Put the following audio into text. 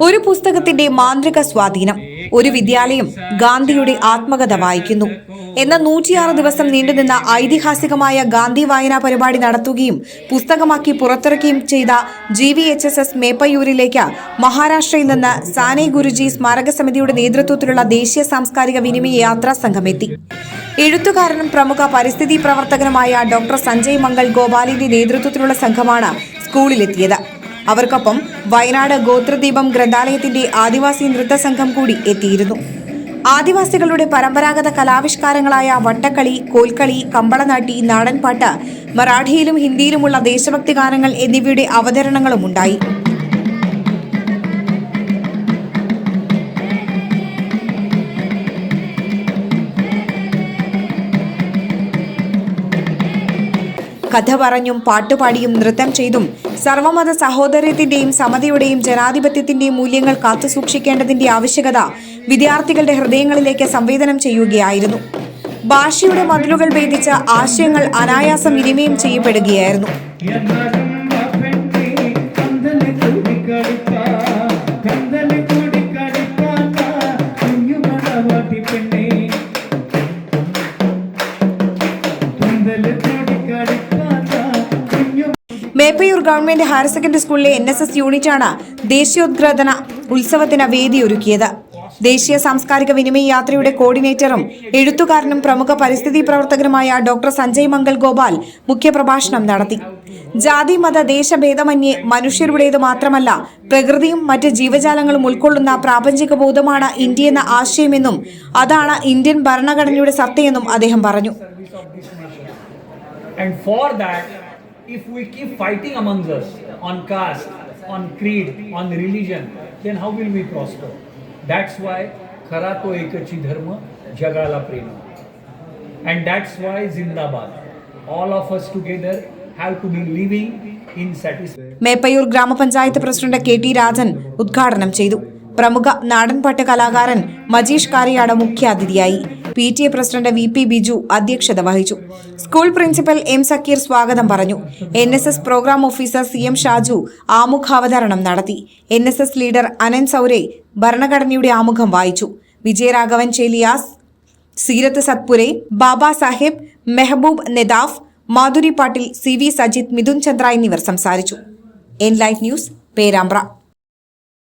ഒരു പുസ്തകത്തിന്റെ മാന്ത്രിക സ്വാധീനം. ഒരു വിദ്യാലയം ഗാന്ധിയുടെ ആത്മകഥ വായിക്കുന്നു എന്ന 106 ദിവസം നീണ്ടുനിന്ന ഐതിഹാസികമായ ഗാന്ധി വായനാ പരിപാടി നടത്തുകയും പുസ്തകമാക്കി പുറത്തിറക്കുകയും ചെയ്ത GVHSS മേപ്പയൂരിലേക്ക് മഹാരാഷ്ട്രയിൽ നിന്ന് സാനെ ഗുരുജി സ്മാരക സമിതിയുടെ നേതൃത്വത്തിലുള്ള ദേശീയ സാംസ്കാരിക വിനിമയ യാത്രാ സംഘമെത്തി. എഴുത്തുകാരനും പ്രമുഖ പരിസ്ഥിതി പ്രവർത്തകനുമായ ഡോക്ടർ സഞ്ജയ് മംഗൾ ഗോപാലിന്റെ നേതൃത്വത്തിലുള്ള സംഘമാണ് സ്കൂളിലെത്തിയത്. അവർക്കൊപ്പം വയനാട് ഗോത്രദീപം ഗ്രന്ഥാലയത്തിന്റെ ആദിവാസി നൃത്ത സംഘം കൂടി എത്തിയിരുന്നു. ആദിവാസികളുടെ പരമ്പരാഗത കലാവിഷ്കാരങ്ങളായ വട്ടക്കളി, കോൽക്കളി, കമ്പളനാട്ടി, നാടൻപാട്ട്, മറാഠിയിലും ഹിന്ദിയിലുമുള്ള ദേശഭക്തി ഗാനങ്ങൾ എന്നിവയുടെ അവതരണങ്ങളും ഉണ്ടായി. കഥ പറഞ്ഞും പാട്ടുപാടിയും നൃത്തം ചെയ്തും സർവമത സഹോദര്യത്തിന്റെയും സമതയുടെയും ജനാധിപത്യത്തിന്റെയും മൂല്യങ്ങൾ കാത്തുസൂക്ഷിക്കേണ്ടതിന്റെ ആവശ്യകത വിദ്യാർത്ഥികളുടെ ഹൃദയങ്ങളിലേക്ക് സംവേദനം ചെയ്യുകയായിരുന്നു. ഭാഷയുടെ മതിലുകൾ ഭേദിച്ച് ആശയങ്ങൾ അനായാസം വിനിമയം ചെയ്യപ്പെടുകയായിരുന്നു. മേപ്പയൂർ ഗവൺമെന്റ് ഹയർ സെക്കൻഡറി സ്കൂളിലെ NSS യൂണിറ്റാണ് ദേശീയോദ്ഗ്രഥന ഉത്സവത്തിന് വേദിയൊരുക്കിയത്. ദേശീയ സാംസ്കാരിക വിനിമയ യാത്രയുടെ കോർഡിനേറ്ററും എഴുത്തുകാരനും പ്രമുഖ പരിസ്ഥിതി പ്രവർത്തകനുമായ ഡോക്ടർ സഞ്ജയ് മംഗൾ ഗോപാൽ മുഖ്യപ്രഭാഷണം നടത്തി. ജാതി മത ദേശഭേദമന്യേ മനുഷ്യരുടേത് മാത്രമല്ല പ്രകൃതിയും മറ്റ് ജീവജാലങ്ങളും ഉൾക്കൊള്ളുന്ന പ്രാപഞ്ചിക ബോധമാണ് ഇന്ത്യയെന്ന ആശയമെന്നും അതാണ് ഇന്ത്യൻ ഭരണഘടനയുടെ സത്തയെന്നും അദ്ദേഹം പറഞ്ഞു. If we keep fighting amongst us on caste, on creed, on religion, then how will we prosper? That's why khara to ekachi dharma jagala prema. And that's why Zindabad. All of us together have to be living in satisfaction. Meppayur ഗ്രാമപഞ്ചായത്ത് president KT Rajan ഉദ്ഘാടനം ചെയ്തു. പ്രമുഖ നാടൻപാട്ട് കലാകാരൻ മജീഷ് കാരിയാട് മുഖ്യാതിഥിയായി. PTA president VP Biju അധ്യക്ഷത വഹിച്ചു. School principal M Zakir സ്വാഗതം പറഞ്ഞു. NSS programme officer CM Shaju ആമുഖാവതരണം നടത്തി. NSS ലീഡർ അനന്ത് സൗരെ ഭരണഘടനയുടെ ആമുഖം വായിച്ചു. വിജയരാഘവൻ ചേലിയാസ്, സീരത്ത് സത്പുരെ, ബാബാ സാഹേബ്, മെഹബൂബ് നെദാഫ്, മാധുരി പാട്ടിൽ, CV സജിത്, മിഥുൻ ചന്ദ്ര എന്നിവർ സംസാരിച്ചു. N Live news, Perambra.